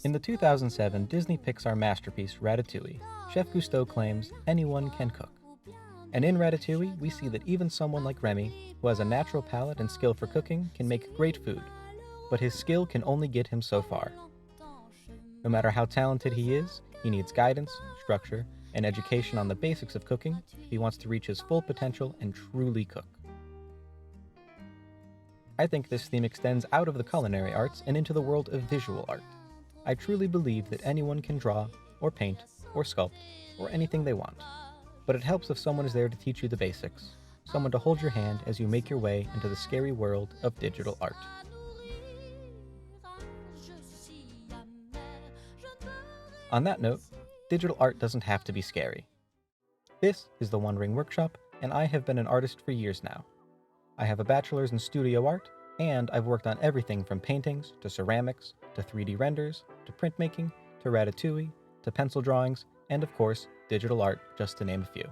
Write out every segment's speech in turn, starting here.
In the 2007 Disney Pixar masterpiece Ratatouille, Chef Cousteau claims anyone can cook. And in Ratatouille, we see that even someone like Remy, who has a natural palate and skill for cooking, can make great food. But his skill can only get him so far. No matter how talented he is, he needs guidance, structure, and education on the basics of cooking if he wants to reach his full potential and truly cook. I think this theme extends out of the culinary arts and into the world of visual art. I truly believe that anyone can draw, or paint, or sculpt, or anything they want. But it helps if someone is there to teach you the basics, someone to hold your hand as you make your way into the scary world of digital art. On that note, digital art doesn't have to be scary. This is the One Ring Workshop, and I have been an artist for years now. I have a bachelor's in studio art, and I've worked on everything from paintings, to ceramics, to 3D renders, to printmaking, to Ratatouille, to pencil drawings, and of course, digital art, just to name a few.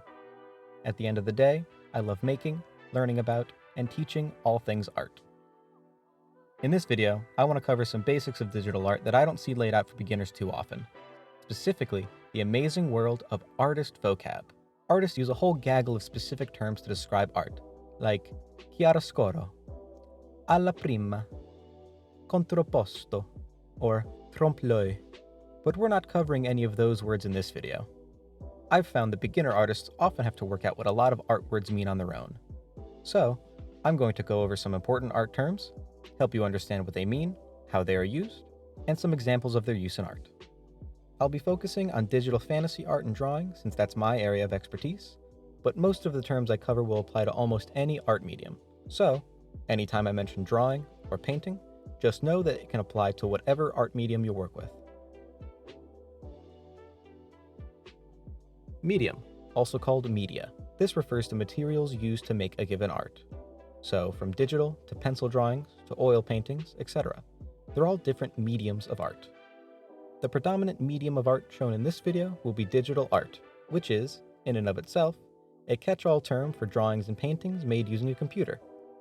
At the end of the day, I love making, learning about, and teaching all things art. In this video, I want to cover some basics of digital art that I don't see laid out for beginners too often. Specifically, the amazing world of artist vocab. Artists use a whole gaggle of specific terms to describe art, like chiaroscuro, alla prima, contrapposto, or trompe-l'œil. But we're not covering any of those words in this video. I've found that beginner artists often have to work out what a lot of art words mean on their own. So, I'm going to go over some important art terms, help you understand what they mean, how they are used, and some examples of their use in art. I'll be focusing on digital fantasy art and drawing since that's my area of expertise, but most of the terms I cover will apply to almost any art medium. So, anytime I mention drawing or painting, just know that it can apply to whatever art medium you work with. Medium, also called media. This refers to materials used to make a given art. So, from digital to pencil drawings to oil paintings, etc. They're all different mediums of art. The predominant medium of art shown in this video will be digital art, which is, in and of itself, a catch-all term for drawings and paintings made using a computer,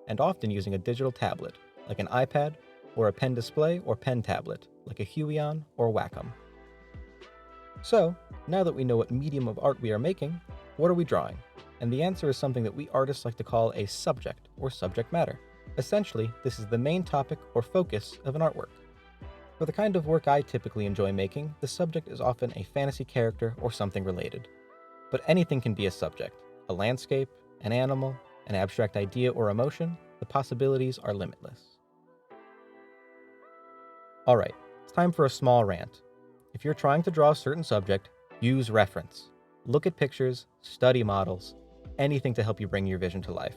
and often using a digital tablet, like an iPad, or a pen display or pen tablet, like a Huion or Wacom. So, now that we know what medium of art we are making, what are we drawing? And the answer is something that we artists like to call a subject or subject matter. Essentially, this is the main topic or focus of an artwork. For the kind of work I typically enjoy making, the subject is often a fantasy character or something related. But anything can be a subject: a landscape, an animal, an abstract idea or emotion. The possibilities are limitless. Alright, it's time for a small rant. If you're trying to draw a certain subject, use reference. Look at pictures, study models, anything to help you bring your vision to life.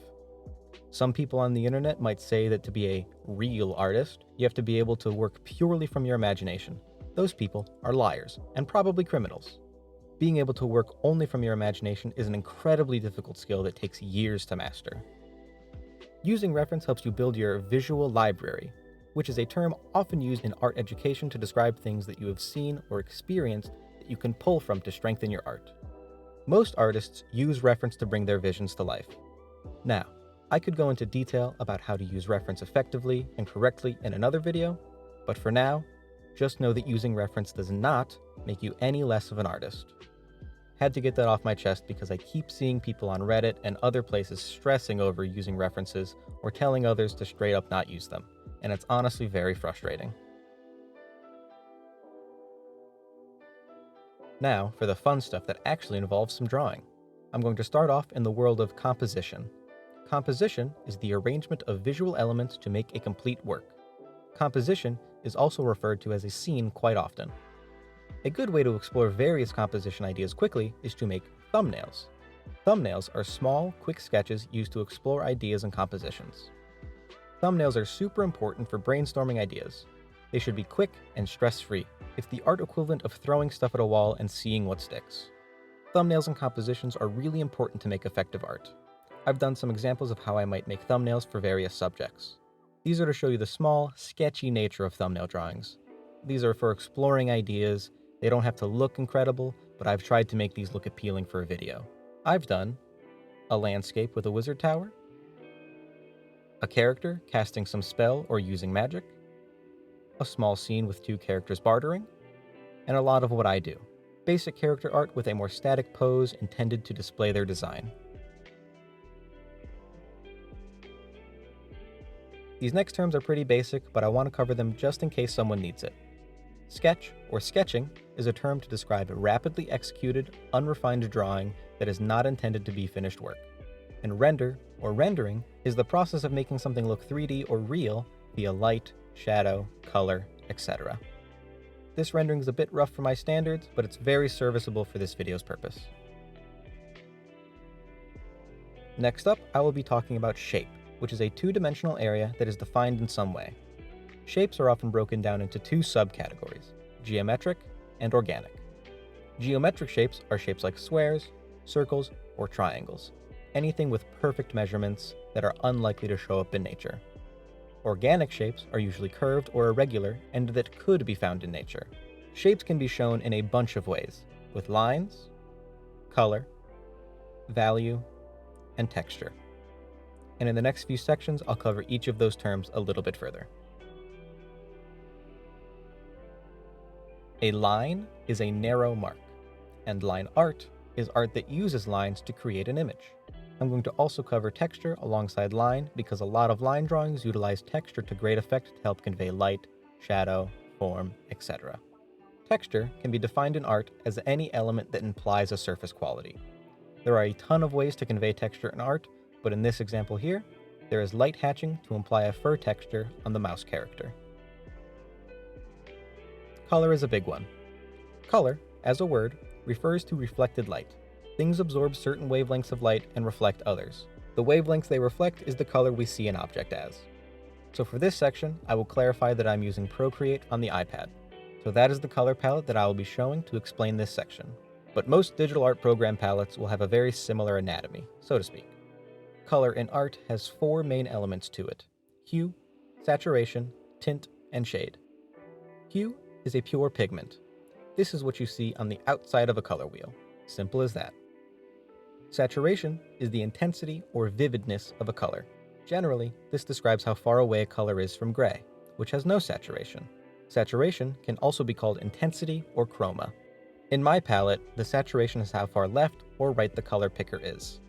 Some people on the internet might say that to be a real artist, you have to be able to work purely from your imagination. Those people are liars, and probably criminals. Being able to work only from your imagination is an incredibly difficult skill that takes years to master. Using reference helps you build your visual library, which is a term often used in art education to describe things that you have seen or experienced that you can pull from to strengthen your art. Most artists use reference to bring their visions to life. Now, I could go into detail about how to use reference effectively and correctly in another video, but for now, just know that using reference does not make you any less of an artist. Had to get that off my chest because I keep seeing people on Reddit and other places stressing over using references or telling others to straight up not use them, and it's honestly very frustrating. Now, for the fun stuff that actually involves some drawing. I'm going to start off in the world of composition. Composition is the arrangement of visual elements to make a complete work. Composition is also referred to as a scene quite often. A good way to explore various composition ideas quickly is to make thumbnails. Thumbnails are small, quick sketches used to explore ideas and compositions. Thumbnails are super important for brainstorming ideas. They should be quick and stress-free. It's the art equivalent of throwing stuff at a wall and seeing what sticks. Thumbnails and compositions are really important to make effective art. I've done some examples of how I might make thumbnails for various subjects. These are to show you the small, sketchy nature of thumbnail drawings. These are for exploring ideas. They don't have to look incredible, but I've tried to make these look appealing for a video. I've done a landscape with a wizard tower, a character casting some spell or using magic, a small scene with two characters bartering, and a lot of what I do. Basic character art with a more static pose intended to display their design. These next terms are pretty basic, but I want to cover them just in case someone needs it. Sketch, or sketching, is a term to describe a rapidly executed, unrefined drawing that is not intended to be finished work. And render, or rendering, is the process of making something look 3D or real via light, shadow, color, etc. This rendering is a bit rough for my standards, but it's very serviceable for this video's purpose. Next up, I will be talking about shape, which is a two-dimensional area that is defined in some way. Shapes are often broken down into two subcategories, geometric and organic. Geometric shapes are shapes like squares, circles, or triangles, anything with perfect measurements that are unlikely to show up in nature. Organic shapes are usually curved or irregular and that could be found in nature. Shapes can be shown in a bunch of ways, with lines, color, value, and texture. And in the next few sections, I'll cover each of those terms a little bit further. A line is a narrow mark, and line art is art that uses lines to create an image. I'm going to also cover texture alongside line because a lot of line drawings utilize texture to great effect to help convey light, shadow, form, etc. Texture can be defined in art as any element that implies a surface quality. There are a ton of ways to convey texture in art, but in this example here, there is light hatching to imply a fur texture on the mouse character. Color is a big one. Color, as a word, refers to reflected light. Things absorb certain wavelengths of light and reflect others. The wavelengths they reflect is the color we see an object as. So for this section, I will clarify that I'm using Procreate on the iPad. So that is the color palette that I will be showing to explain this section. But most digital art program palettes will have a very similar anatomy, so to speak. Color in art has four main elements to it: hue, saturation, tint, and shade. Hue is a pure pigment. This is what you see on the outside of a color wheel. Simple as that. Saturation is the intensity or vividness of a color. Generally, this describes how far away a color is from gray, which has no saturation. Saturation can also be called intensity or chroma. In my palette, the saturation is how far left or right the color picker is.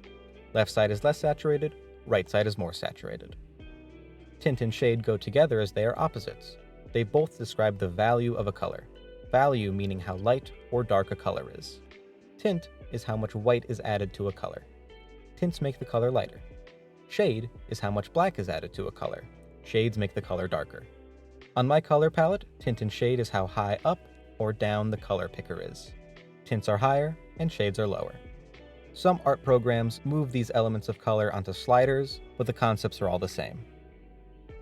Left side is less saturated, right side is more saturated. Tint and shade go together as they are opposites. They both describe the value of a color. Value meaning how light or dark a color is. Tint is how much white is added to a color. Tints make the color lighter. Shade is how much black is added to a color. Shades make the color darker. On my color palette, tint and shade is how high up or down the color picker is. Tints are higher and shades are lower. Some art programs move these elements of color onto sliders, but the concepts are all the same.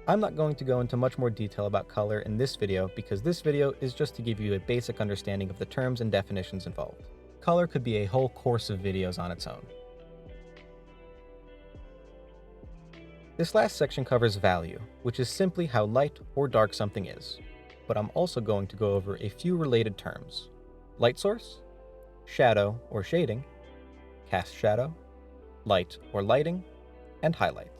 I'm not going to go into much more detail about color in this video because this video is just to give you a basic understanding of the terms and definitions involved. Color could be a whole course of videos on its own. This last section covers value, which is simply how light or dark something is. But I'm also going to go over a few related terms: light source, shadow or shading, cast shadow, light or lighting, and highlights.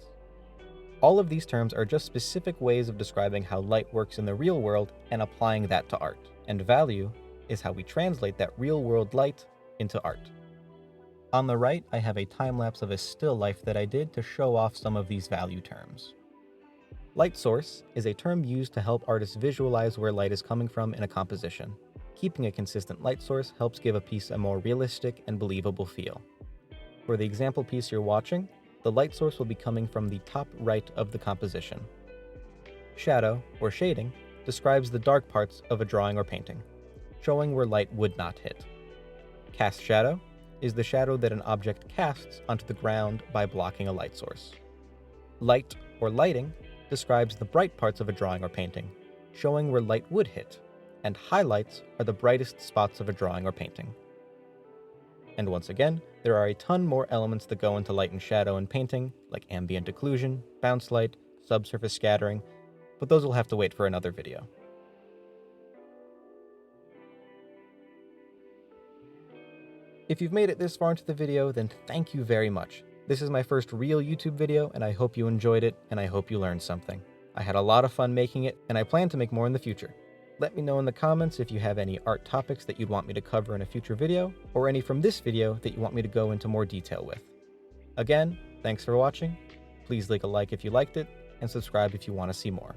All of these terms are just specific ways of describing how light works in the real world and applying that to art. And value is how we translate that real-world light into art. On the right, I have a time-lapse of a still life that I did to show off some of these value terms. Light source is a term used to help artists visualize where light is coming from in a composition. Keeping a consistent light source helps give a piece a more realistic and believable feel. For the example piece you're watching, the light source will be coming from the top right of the composition. Shadow, or shading, describes the dark parts of a drawing or painting, showing where light would not hit. Cast shadow is the shadow that an object casts onto the ground by blocking a light source. Light, or lighting, describes the bright parts of a drawing or painting, showing where light would hit, and highlights are the brightest spots of a drawing or painting. And once again, there are a ton more elements that go into light and shadow in painting, like ambient occlusion, bounce light, subsurface scattering, but those will have to wait for another video. If you've made it this far into the video, then thank you very much. This is my first real YouTube video, and I hope you enjoyed it, and I hope you learned something. I had a lot of fun making it, and I plan to make more in the future. Let me know in the comments if you have any art topics that you'd want me to cover in a future video, or any from this video that you want me to go into more detail with. Again, thanks for watching. Please leave a like if you liked it, and subscribe if you want to see more.